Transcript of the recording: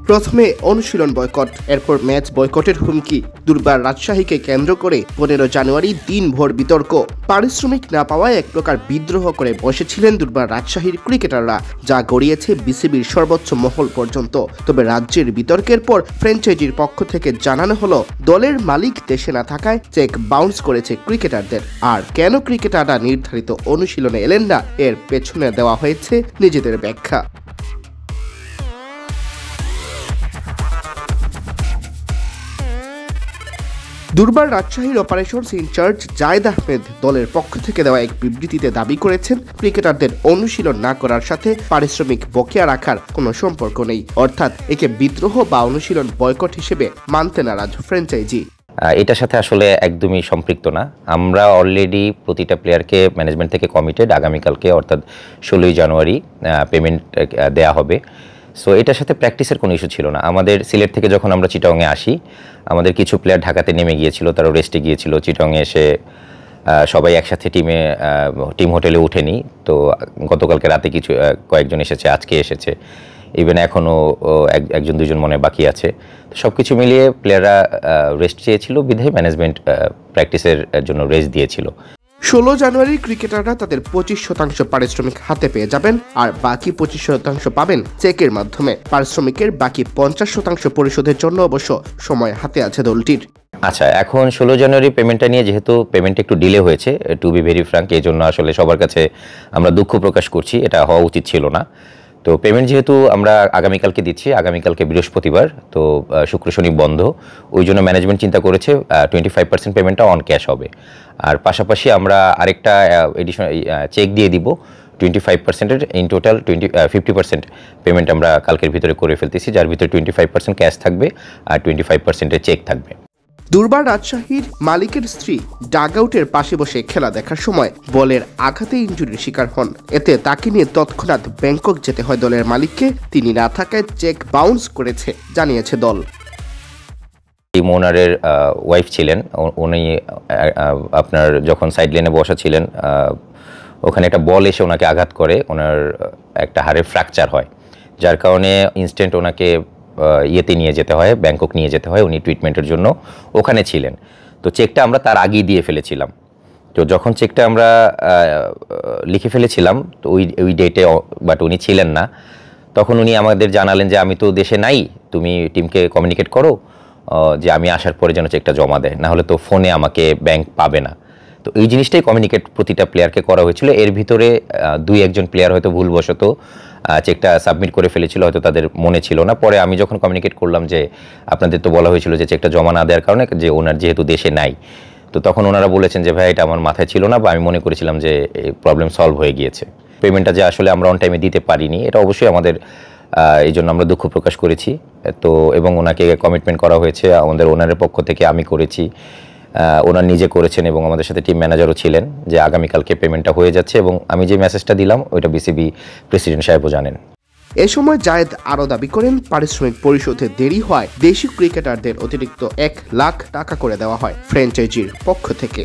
প্রথমে অনুশীলন বয়কট, এরপর ম্যাচ বয়কটের হুমকি। দুর্বার রাজশাহীকে কেন্দ্র করে 15 জানুয়ারি দিনভর বিতর্ক। পারিশ্রমিক না পাওয়ায় এক প্রকার বিদ্রোহ করে বসেছিলেন দুর্বার রাজশাহীর ক্রিকেটাররা, যা গড়িয়েছে বিসিবির সর্বোচ্চ মহল পর্যন্ত। তবে রাজ্যের বিতর্কের পর ফ্র্যাঞ্চাইজির পক্ষ থেকে জানানো হলো, দলের মালিক দেশে না থাকায় চেক বাউন্স করেছে ক্রিকেটারদের। আর কেন ক্রিকেটাররা নির্ধারিত অনুশীলনে এলেন না, এর পেছনে দেওয়া হয়েছে নিজেদের ব্যাখ্যা। দুর্বার রাজশাহীর অপারেশনস ইনচার্জ জায়েদ আহমেদ দলের পক্ষ থেকে দেওয়া এক বিবৃতিতে দাবি করেছেন, ক্রিকেটারদের অনুশীলন না করার সাথে পারিশ্রমিক বকেয়া রাখার কোনো সম্পর্ক নেই। অর্থাৎ একে বিদ্রোহ বা অনুশীলন বয়কট হিসেবে মানতে নারাজ ফ্র্যাঞ্চাইজি। এটার সাথে আসলে একদমই সম্পৃক্ত না। আমরা অলরেডি প্রতিটা প্লেয়ারকে ম্যানেজমেন্ট থেকে কমিটেড, আগামীকালকে অর্থাৎ 16 জানুয়ারি পেমেন্ট দেয়া হবে। সো এটার সাথে প্র্যাকটিসের কোনো ইস্যু ছিল না। আমাদের সিলেট থেকে যখন আমরা চিটাগংয়ে আসি, আমাদের কিছু প্লেয়ার ঢাকাতে নেমে গিয়েছিল, তারা রেস্টে গিয়েছিল। চিটাগংয়ে এসে সবাই একসাথে টিম হোটেলে উঠেনি। তো গতকালকে রাতে কয়েকজন এসেছে, আজকে এসেছে, ইভেন এখনও একজন দুজন মনে বাকি আছে। তো সব কিছু মিলিয়ে প্লেয়াররা রেস্ট চেয়েছিল, বিধায় ম্যানেজমেন্ট প্র্যাকটিসের জন্য রেস্ট দিয়েছিল। 16 জানুয়ারি ক্রিকেটাররা তাদের 25% পারিশ্রমিক হাতে পেয়ে যাবেন, আর বাকি 25% পাবেন চেকের মাধ্যমে। পারিশ্রমিকের বাকি 50% পরিশোধের জন্য অবশ্য সময় হাতে আছে দলটির। আচ্ছা, এখন 16 জানুয়ারি পেমেন্টটা নিয়ে যেহেতু পেমেন্ট একটু ডিলে হয়েছে, টু বি ভেরি ফ্র্যাঙ্ক, এই জন্য আসলে সবার কাছে আমরা দুঃখ প্রকাশ করছি। এটা হওয়া উচিত ছিল না। তো পেমেন্ট যেহেতু আমরা আগামীকালকে দিচ্ছি, আগামীকালকে বৃহস্পতিবার, তো শুক্র শনি বন্ধ, ওই জন্য ম্যানেজমেন্ট চিন্তা করেছে 25% পেমেন্টটা অন ক্যাশ হবে। আর পাশাপাশি আমরা আরেকটা এডিশনাল চেক দিয়ে দিব 25%-এর। ইন টোটাল 50% পেমেন্ট আমরা কালকের ভিতরে করে ফেলতেছি, যার ভিতরে 25% ক্যাশ থাকবে আর 25%-এর চেক থাকবে। দুর্বার রাজশাহীর মালিকের স্ত্রী ডাগআউটের পাশে বসে খেলা দেখার সময় বলের আঘাতে ইনজুরির শিকার হন। এতে তাকে নিয়ে তৎক্ষণাৎ ব্যাংকক যেতে হয় দলের মালিককে। তিনি না থাকায় চেক বাউন্স করেছে জানিয়েছে দল। টিম ওনারের ওয়াইফ ছিলেন, উনি আপনার যখন সাইড লাইনে বসা ছিলেন, ওখানে একটা বল এসে ওনাকে আঘাত করে, ওনার একটা হাড়ের ফ্র্যাকচার হয়, যার কারণে ইনস্ট্যান্ট ওনাকে ইয়েতে নিয়ে যেতে হয়, ব্যাংকক নিয়ে যেতে হয়। উনি ট্রিটমেন্টের জন্য ওখানে ছিলেন। তো চেকটা আমরা তার আগেই দিয়ে ফেলেছিলাম। তো যখন চেকটা আমরা লিখে ফেলেছিলাম, তো ওই ডেটে বাট উনি ছিলেন না, তখন উনি আমাদের জানালেন যে আমি তো দেশে নাই, তুমি টিমকে কমিউনিকেট করো যে আমি আসার পরে যেন চেকটা জমা দেয়, না হলে তো ফোনে আমাকে ব্যাংক পাবে না। তো এই জিনিসটাই কমিউনিকেট প্রতিটা প্লেয়ারকে করা হয়েছিল। এর ভিতরে 2-1 প্লেয়ার হয়তো ভুলবশত চেকটা সাবমিট করে ফেলেছিল, হয়তো তাদের মনে ছিল না। পরে আমি যখন কমিউনিকেট করলাম যে আপনাদের তো বলা হয়েছিল যে চেকটা জমা না দেওয়ার কারণে, যে ওনার যেহেতু দেশে নাই, তো তখন ওনারা বলেছেন যে ভাই এটা আমার মাথায় ছিল না, বা আমি মনে করেছিলাম যে এই প্রবলেম সলভ হয়ে গিয়েছে। পেমেন্টটা যে আসলে আমরা অন টাইমে দিতে পারিনি, এটা অবশ্যই আমাদের, এই জন্য আমরা দুঃখ প্রকাশ করেছি। তো এবং ওনাকে কমিটমেন্ট করা হয়েছে আমাদের ওনারের পক্ষ থেকে, আমি করেছি, ওনার নিজে করেছেন, এবং আমাদের সাথে টিম ম্যানেজারও ছিলেন, যে আগামীকালকে পেমেন্টটা হয়ে যাচ্ছে। এবং আমি যে মেসেজটা দিলাম ওইটা বিসিবি প্রেসিডেন্ট সাহেবও জানেন। এ সময় জায়েদ আরও দাবি করেন, পারিশ্রমিক পরিশোধে দেরি হয় দেশি ক্রিকেটারদের অতিরিক্ত 1 লাখ টাকা করে দেওয়া হয় ফ্র্যাঞ্চাইজির পক্ষ থেকে।